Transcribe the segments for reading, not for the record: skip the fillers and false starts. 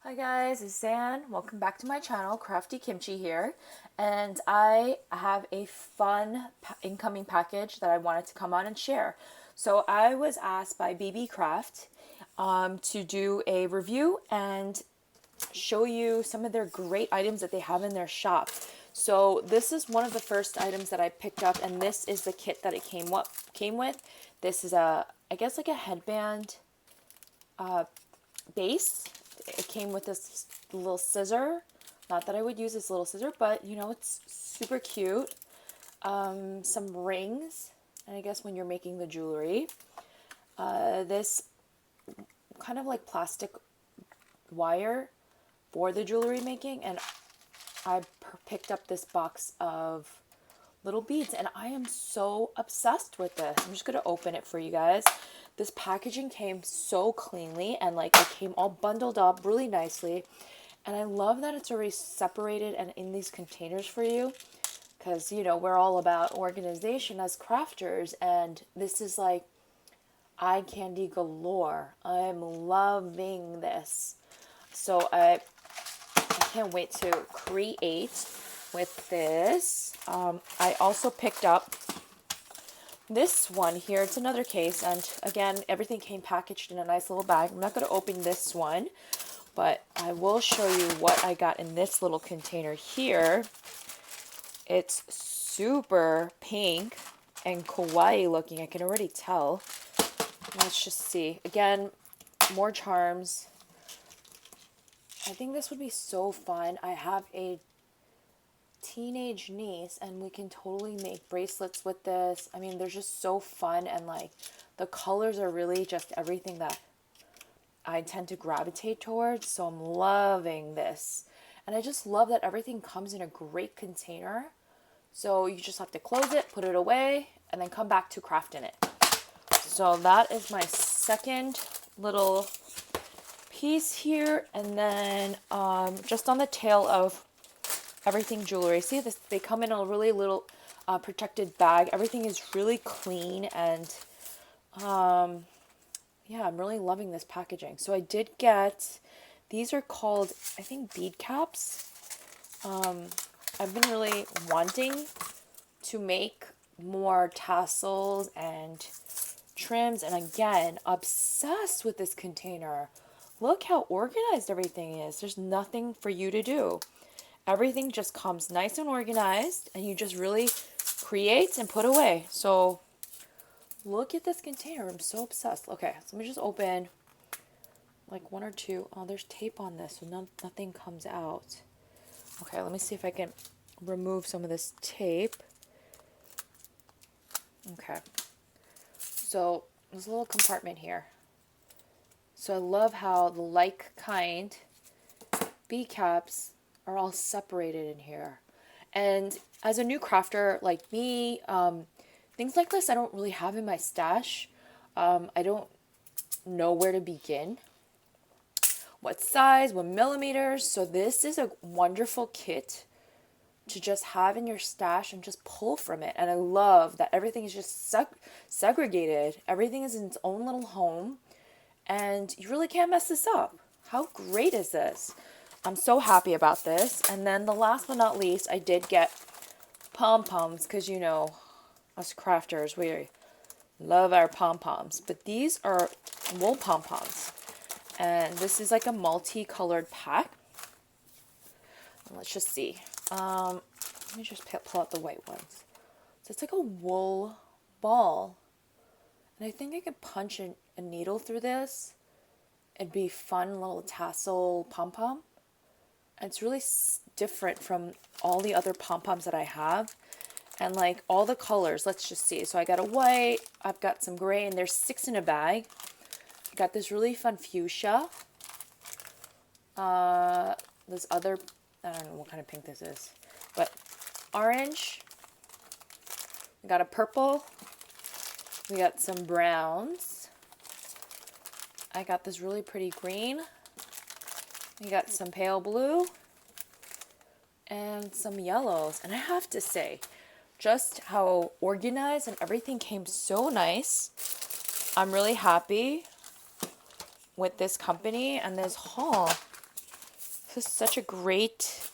Hi guys, it's Zan. Welcome back to my channel, Crafty Kimchi here. And I have a fun incoming package that I wanted to come on and share. So I was asked by Beebee Craft to do a review and show you some of their great items that they have in their shop. So this is one of the first items that I picked up, and this is the kit that it came with. This is I guess like a headband base. It came with this little scissor. Not that I would use this little scissor, but you know, it's super cute. Some rings, and I guess when you're making the jewelry. This kind of like plastic wire for the jewelry making, and I picked up this box of little beads, and I am so obsessed with this. I'm just going to open it for you guys. This packaging came so cleanly, and like it came all bundled up really nicely. And I love that it's already separated and in these containers for you, because you know we're all about organization as crafters, and this is like eye candy galore. I'm loving this. So I can't wait to create with this. I also picked up this one here. It's another case, and again, everything came packaged in a nice little bag. I'm not going to open this one, but I will show you what I got in this little container here. It's super pink and kawaii looking. I can already tell. Let's just see. Again, more charms. I think this would be so fun. I have a teenage niece, and we can totally make bracelets with this. I mean, they're just so fun, and like the colors are really just everything that I tend to gravitate towards. So I'm loving this, and I just love that everything comes in a great container, so you just have to close it, put it away, and then come back to crafting it. So that is my second little piece here. And then just on the tail of everything jewelry, see this, they come in a really little protected bag. Everything is really clean, and yeah, I'm really loving this packaging. So I did get, these are called, I think, bead caps. I've been really wanting to make more tassels and trims, and again, obsessed with this container. Look how organized everything is. There's nothing for you to do. Everything just comes nice and organized, and you just really create and put away. So look at this container. I'm so obsessed. Okay, so let me just open like one or two. Oh, there's tape on this, so nothing comes out. Okay, let me see if I can remove some of this tape. Okay, so there's a little compartment here. So I love how the like kind bead caps are all separated in here. And as a new crafter like me, things like this I don't really have in my stash. I don't know where to begin, what size, what millimeters. So this is a wonderful kit to just have in your stash and just pull from it. And I love that everything is just segregated. Everything is in its own little home, and you really can't mess this up. How great is this? I'm so happy about this. And then the last but not least, I did get pom-poms, because you know, us crafters, we love our pom-poms. But these are wool pom-poms, and this is like a multicolored pack. Let's just see. Let me just pull out the white ones. So it's like a wool ball, and I think I could punch a needle through this. It'd be fun little tassel pom-pom. It's really different from all the other pom-poms that I have, and like all the colors. Let's just see. So I got a white, I've got some gray, and there's 6 in a bag. I got this really fun fuchsia. This other, I don't know what kind of pink this is, but orange. We got a purple. We got some browns. I got this really pretty green. We got some pale blue and some yellows. And I have to say, just how organized and everything came so nice. I'm really happy with this company and this haul. This is such a great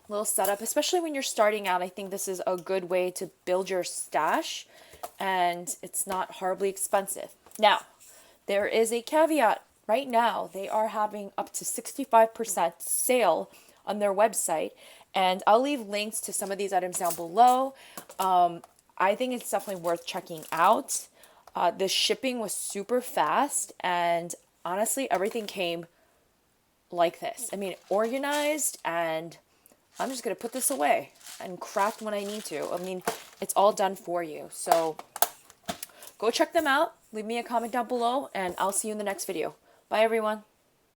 little setup, especially when you're starting out. I think this is a good way to build your stash, and it's not horribly expensive. Now, there is a caveat. Right now, they are having up to 65% sale on their website, and I'll leave links to some of these items down below. I think it's definitely worth checking out. The shipping was super fast, and honestly, everything came like this. I mean, organized, and I'm just going to put this away and craft when I need to. I mean, it's all done for you. So go check them out. Leave me a comment down below, and I'll see you in the next video. Bye, everyone.